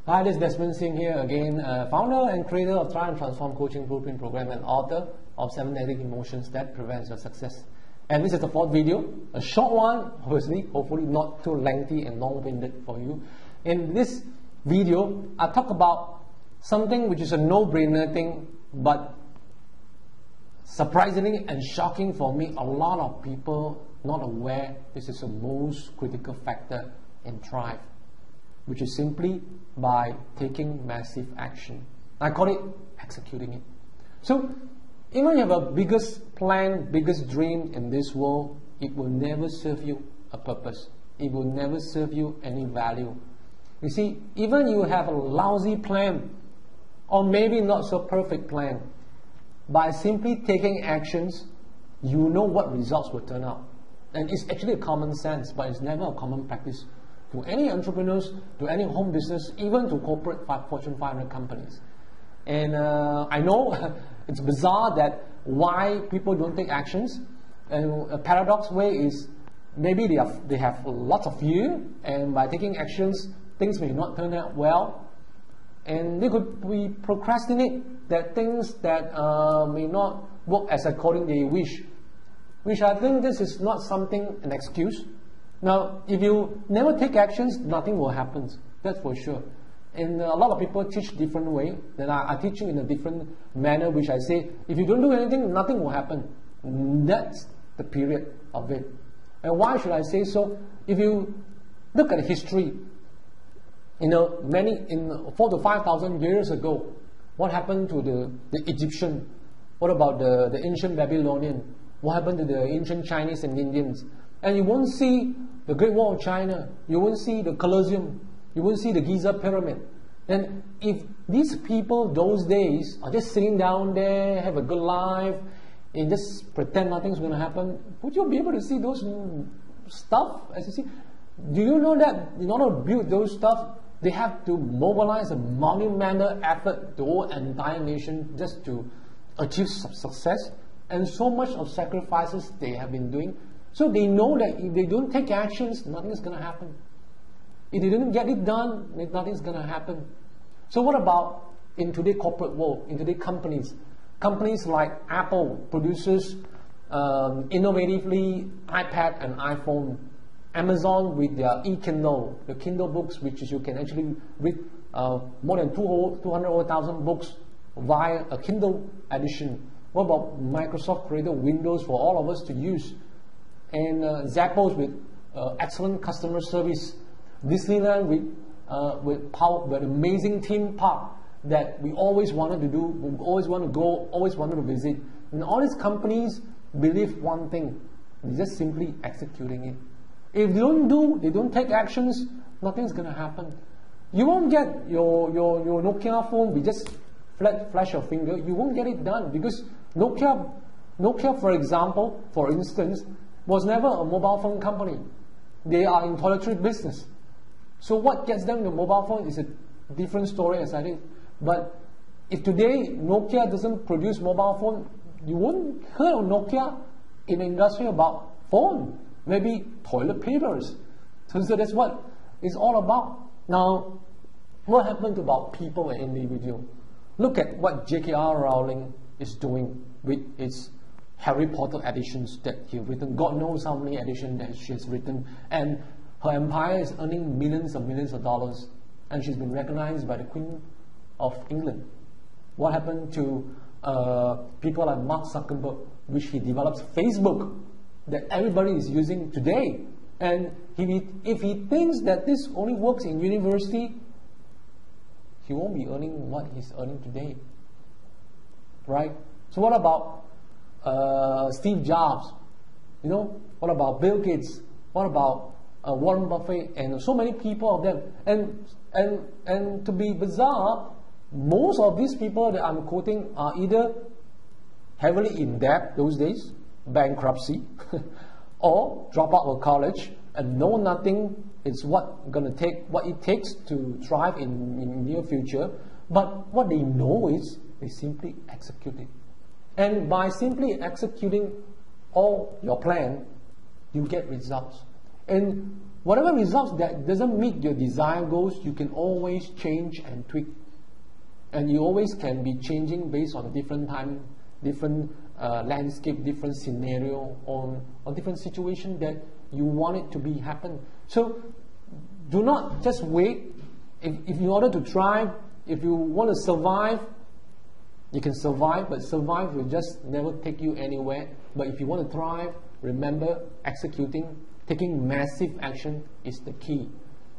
Hi, this is Desmond Singh here again, founder and creator of Try and Transform Coaching Blueprint Program and author of 7 Negative Emotions That Prevents Your Success. And this is the 4th video, a short one, obviously, hopefully not too lengthy and long-winded for you. In this video, I talk about something which is a no-brainer thing, but surprisingly and shocking for me, a lot of people not aware this is the most critical factor in Thrive, which is simply by taking massive action. I call it executing it. So, even if you have a biggest plan, biggest dream in this world, it will never serve you a purpose. It will never serve you any value. You see, even you have a lousy plan, or maybe not so perfect plan, by simply taking actions, you know what results will turn out. And it's actually a common sense, but it's never a common practice to any entrepreneurs, to any home business, even to corporate Fortune 500 companies. And I know it's bizarre that why people don't take actions. And a paradox way is maybe they have lots of fear, and by taking actions, things may not turn out well. And they could be procrastinate that things that may not work as according they wish. Which I think this is not something, an excuse. Now, if you never take actions, nothing will happen. That's for sure. And a lot of people teach different way. Then I teach you in a different manner, which I say, if you don't do anything, nothing will happen. That's the period of it. And why should I say so? If you look at history, in 4 to 5,000 years ago, what happened to the Egyptian? What about the ancient Babylonian? What happened to the ancient Chinese and Indians? And you won't see the Great Wall of China. You won't see the Colosseum. You won't see the Giza Pyramid. And if these people those days are just sitting down there, have a good life, and just pretend nothing's going to happen, would you be able to see those stuff? As you see, do you know that in order to build those stuff, they have to mobilize a monumental effort, the whole entire nation, just to achieve success? And so much of sacrifices they have been doing. So they know that if they don't take actions, nothing's going to happen. If they don't get it done, nothing's going to happen. So what about in today's corporate world, in today's companies? Companies like Apple produces innovatively iPad and iPhone. Amazon with their e-Kindle, the Kindle books, which is you can actually read more than 200,000 books via a Kindle edition. What about Microsoft created Windows for all of us to use? And Zappos with excellent customer service. Disneyland with amazing theme park that we always wanted to do, we always want to go, always wanted to visit. And all these companies believe one thing, they're just simply executing it. If they don't take actions, nothing's going to happen. You won't get your Nokia phone, we just flash your finger, you won't get it done because Nokia, for instance, was never a mobile phone company. They are in toiletry business. So what gets them the mobile phone is a different story as I did. But if today Nokia doesn't produce mobile phone, you won't hear of Nokia in the industry about phone. Maybe toilet papers. So that's what it's all about. Now, what happened about people and individual? Look at what J.K.R. Rowling is doing with its Harry Potter editions that he has written. God knows how many editions that she has written. And her empire is earning millions of dollars. And she's been recognized by the Queen of England. What happened to people like Mark Zuckerberg, which he develops Facebook, that everybody is using today? And if he thinks that this only works in university, he won't be earning what he's earning today. Right? So what about Steve Jobs? What about Bill Gates? What about Warren Buffett? And so many people of them. And to be bizarre, most of these people that I'm quoting are either heavily in debt those days, bankruptcy, or drop out of college and know nothing. It's what it takes to thrive in near future. But what they know is they simply execute it. And by simply executing all your plan, you get results. And whatever results that doesn't meet your desired goals, you can always change and tweak. And you always can be changing based on different time, different landscape, different scenario, or different situation that you want it to be happen. So do not just wait. If in order to thrive, if you want to survive, you can survive, but survive will just never take you anywhere. But if you want to thrive, remember, executing, taking massive action is the key.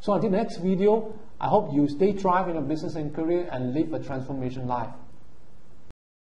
So until the next video, I hope you stay thrive in your business and career and live a transformation life.